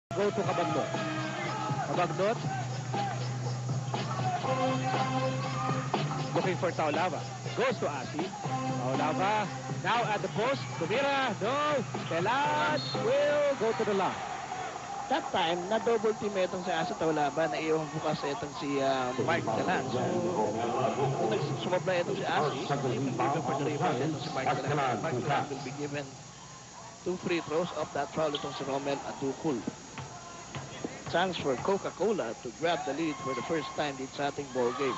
Go to Cabagnot. Cabagnot. Looking for Taulava. Goes to Asi. Taulava. Now at the post. Tumira. No. Telan will go to the line. That time, na-double team itong si Asa Taulava, naiiwan bukas itong si Mark Telan. So, kung sumabla itong si Asi, even given for the rebound itong si Mark Telan. Mark Telan will be given 2 free throws of that foul itong si Romel Adukul. Chance for Coca-Cola to grab the lead for the first time in this ating ball game.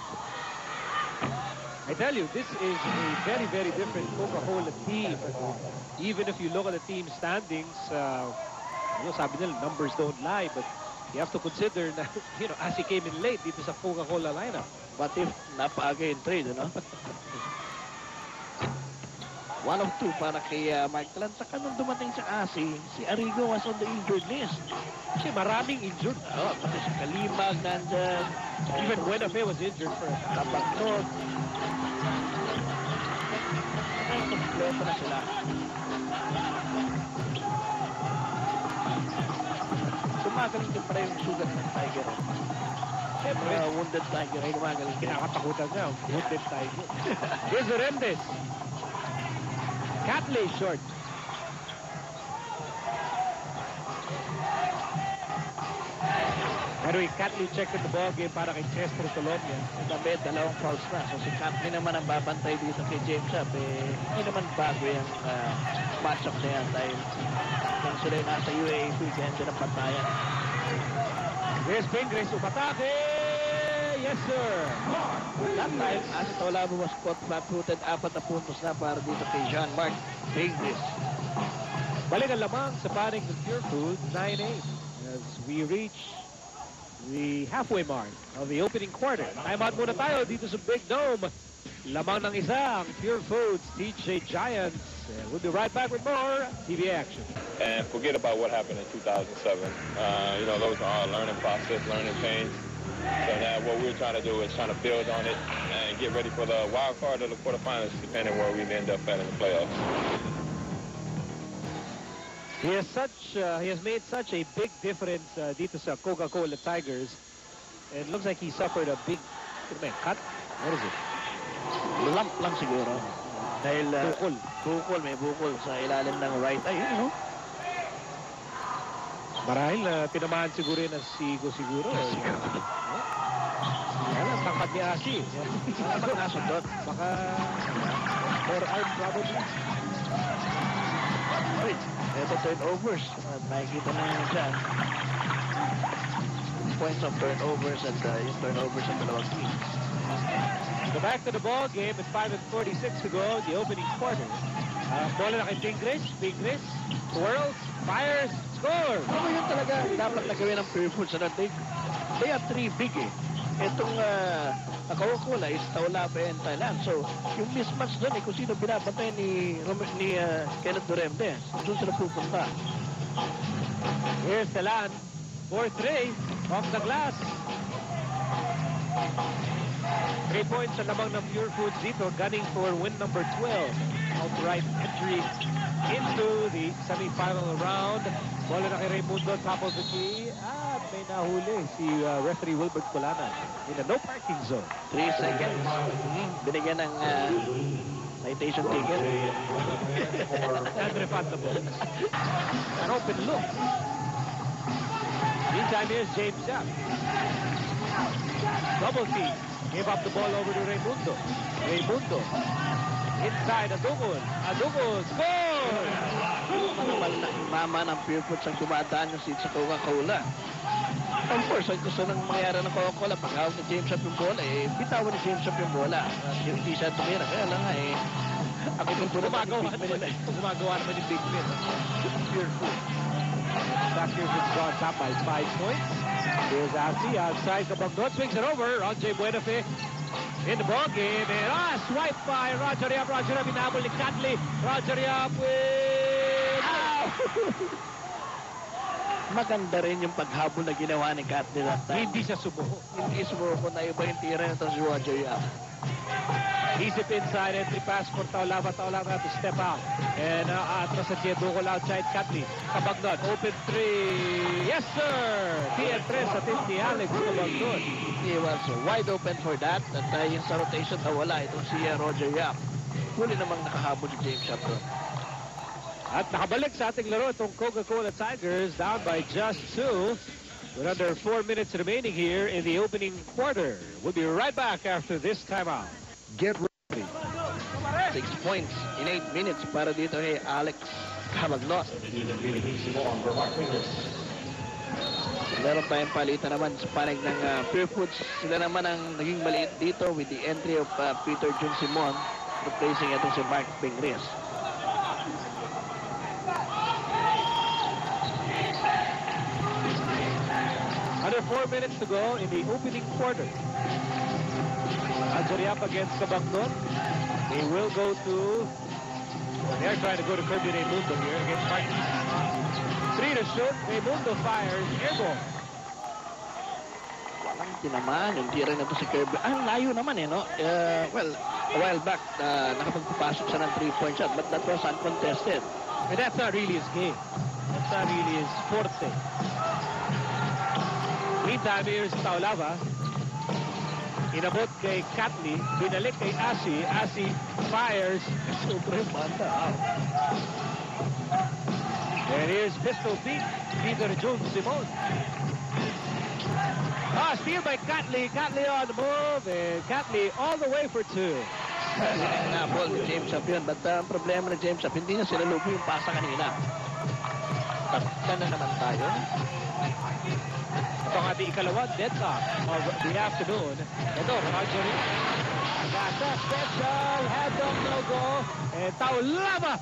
I tell you, this is a very, very different Coca-Cola team. Even if you look at the team standings, sabi nila, numbers don't lie, but you have to consider na, Asi came in late dito sa Coca-Cola lineup. What if napaaga yung trade, 1 of 2 para kay Mark Telan. Saka nung dumating sa Asi, si Arrigo was on the injured list. Kasi maraming injured. Pati si Kalimag nandyan. Even Buenafe was injured for Cabagnot. Kompleto na sila. Gumagaling din pala yung sugat ng Tiger. Siyempre, wounded Tiger ay gumagaling. Kinakatakutan niya. Wounded Tiger. Here's Remdes. Catley short. Anyway, Catley checked in the ball game para kay Chester Colombia. Sabi, 2 fouls na. So si Catley naman ang babantay dito kay James Up. Hindi naman bago yung matchup na yan dahil kung sila yung nasa UAAP, ganyan din ang pantayan. Here's Pingris, umatake! Yes, sir! That time, Asa Taulava was caught flat-footed, 4 na puntos na para dito kay Jean-Marc Pingris. Balik ang lamang sa panig ng Pure Foods, 9-8. As we reach the halfway mark of the opening quarter. Time out muna tayo dito sa Big Dome. Lamang ng isa ang Pure Foods TJ Giants. We'll be right back with more TV action. And forget about what happened in 2007. Those are all learning process, learning pains. So now what we're trying to do is trying to build on it and get ready for the wild card or the quarterfinals, depending where we end up at in the playoffs. He has made such a big difference dito sa Coca-Cola Tigers. It looks like he suffered a big cut. What is it? Lump lang siguro. Dahil bukol. May bukol sa ilalim ng right eye. Marahil tinamaan siguro yun ang sigo siguro. Yan, tangkad ni Asi. Baka nasundot. Baka forearm probably. Ito turnovers. Nakikita na yun dyan. Points of turnovers at yung turnovers ng dalawang team. Go back to the ball game at 5:46 to go, the opening quarter. Bola na kay Pingris. Pingris twirls, fires, score! Yun talaga dapat na gawin ng Pure Foods. They have 3 big Itong Coca-Cola is Taulava and Thailand. So, yung mismatch doon kung sino binabantay ni Kenneth Duremde. Doon sila pupunta. Here's Telan. 4-3 off the glass. 3 points sa lamang ng Pure Foods dito, gunning for win number 12. Outright entry into the semi-final round. Bola na kay Raimundo, top of the key. At may nahuli si referee Wilbert Colana in a no parking zone. 3 seconds. Binigyan ng citation ticket. Unrefundable. An open look. Meantime, here's James Yap. Double team. Gave up the ball over to Raimundo. Raimundo. Inside, Adugol. Adugol. Score! Mama ng Pure Foods ang dumadaan yung seat sa Coca-Cola. Of course, ang gusto nang mangyari ng Coca-Cola, pag-hawak ni James Up yung bola, bitawan ni James Up yung bola. Hindi siya tumira. Kaya lang ako yung gumagawa naman yung big win. Pure Foods. Back here has gone top by 5 points. Here's Asi outside. Cabagnot swings it over. Ronjay Buenafe in the ball game. And swipe by Roger Yap. Roger Yap inabol ni Catley. Roger Yap with... Maganda rin yung paghabol na ginawa ni Catley that time. Hindi siya subuho. Hindi subuho na iba yung tira nito si Roger Yap. Easy inside entry pass for Taulava. Taulava to step out. And atras sa Dukol outside Catley. Cabagnod, open three. Yes, sir! T3 sa tip ni Alex Cabagnod. He was wide open for that. At yung sa rotation nawala itong si Roger Yap. Huli namang nakahabol si James Yap doon. At nakabalik sa ating laro itong Coca-Cola Tigers down by just 2 with under 4 minutes remaining here in the opening quarter. We'll be right back after this timeout. Get ready. 6 points in 8 minutes para dito kay Alex Cabagnod. Meron tayong palitan naman sa panig ng Pure Foods. Sila naman ang naging maliit dito with the entry of Peter Jun Simon replacing itong si Mark Pingris. Under 4 minutes to go in the opening quarter. Algeriap against Cabagnod. They will go to... They are trying to go to Kirby Raimundo here against Marquis. 3 to shoot. Raimundo fires. Airball. Walang tinamaan. Hindi rin ito si Kirby. Ang layo naman no? Well, a while back, nakapagpapasok siya ng 3-point shot, but that was uncontested. And that's not really his game. That's not really his forte. Meantime, here's Taulava. Inabot kay Catley. Binalik kay Asi. Asi fires. Super banda. And here's pistol beat. Peter Jun Simon. Steal by Catley. Catley on the move. And Catley all the way for 2. Ball ni James Up yun. But ang problema ni James Up, hindi niya sinalubo yung pasa kanina. Takta na naman tayo. Ito ang ating ikalawang deadlock of the afternoon. Ito, Marjorie. Agasa, special, head-on, no-go. And Taulava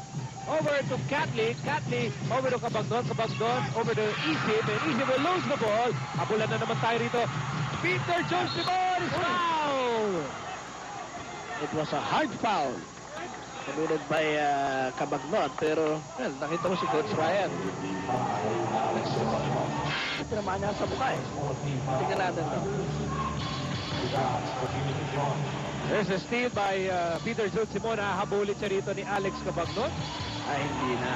over to Catley. Catley over to Cabagnod. Cabagnod over to Isip. And Isip will lose the ball. Abulan na naman tayo rito. Peter John Simon is foul! It was a hard foul committed by Cabagnod. Pero, well, nakita mo si Coach Ryan. Tinamaan niya sa mukha Tingnan natin ito. There's a steal by Peter Jun Simon. Habulin siya rito ni Alex Cabagnod. Ay, hindi na.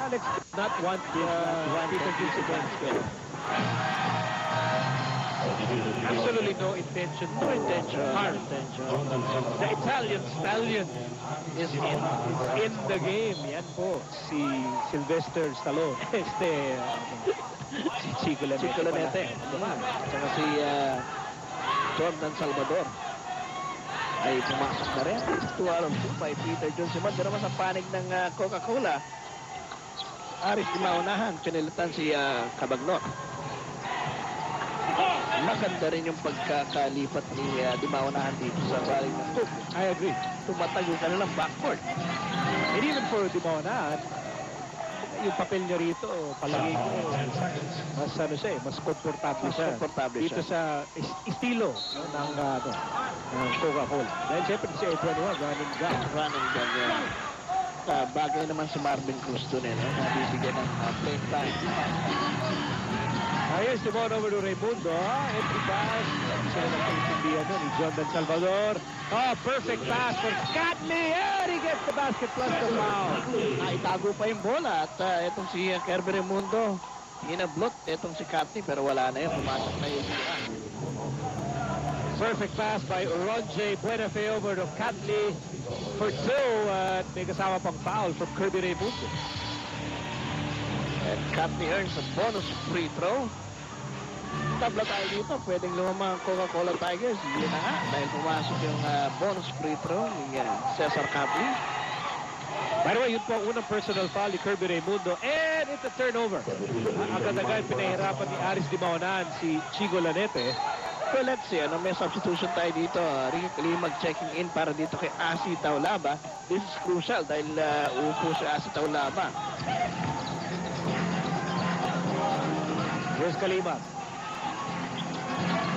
Alex did not want Peter Jun Simon to go. Absolutely no intention. No intention. Harm. The Italian stallion is in the game. Yan po, si Sylvester Stallone. Si Chico Lanete. Chico Lanete. Diba? Saka si Jordan Salvador ay pumasok na rin. 2 out of 2 by Peter Jun Simon. Pero naman sa panig ng Coca-Cola, Aris di maunahan. Pinilitan si Cabagnod. Maganda rin yung pagkakalipat ni Di Maunahan dito sa panig ng Cook. I agree. Tumatag yung kanilang backcourt. And even for Di Maunahan, yung papel niya rito, palagi ko, mas ano siya mas komportable siya. Dito sa estilo ng Coca-Cola. Dahil siyempre si A21, running gun. Running gun yan. Bagay naman si Marvin Cruz doon nabibigyan ng playing time. Here's the ball over to Raimundo. Entry pass. Sila nagkaintindihan ni Jordan Salvador. Perfect pass for Catley. And he gets the basket plus the foul. Naitago pa yung bola at itong si Kirby Raimundo inablot itong si Catley pero wala na yun. Pumasok na yun. Perfect pass by Ronje Buenafe over to Catley for 2. At may kasama pang foul from Kirby Raimundo. And Catley earns a bonus free throw. Tabla tayo dito. Pwedeng lumamang Coca-Cola Tigers. Hindi na nga. Dahil pumasok yung bonus free throw ni Cesar Catley. By the way, yun po ang unang personal foul ni Kirby Raimundo. And it's a turnover. Agad-agad pinahirapan ni Aris Di Maunahan si Chico Lanete. So let's see. May substitution tayo dito. Ricky Kalimag checking in para dito kay Asi Taulava. This is crucial dahil uupo si Asi Taulava. Here's Kalimag.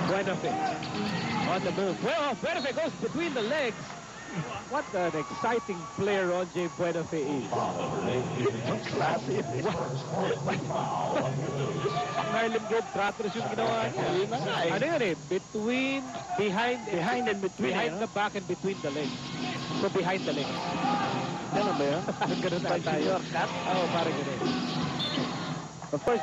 Buenafe on the move. Well, Buenafe goes between the legs What an exciting player Ronjay Buenafe is. Klase. Harlem Globetrotters yung ginawa niya. Yun na nga eh. Ano yun eh? Behind and between. behind the back and between the legs. So behind the legs. Ganun ba yun? Ganun na Pag tayo. senior cut? Oo, parang ganun. Of course,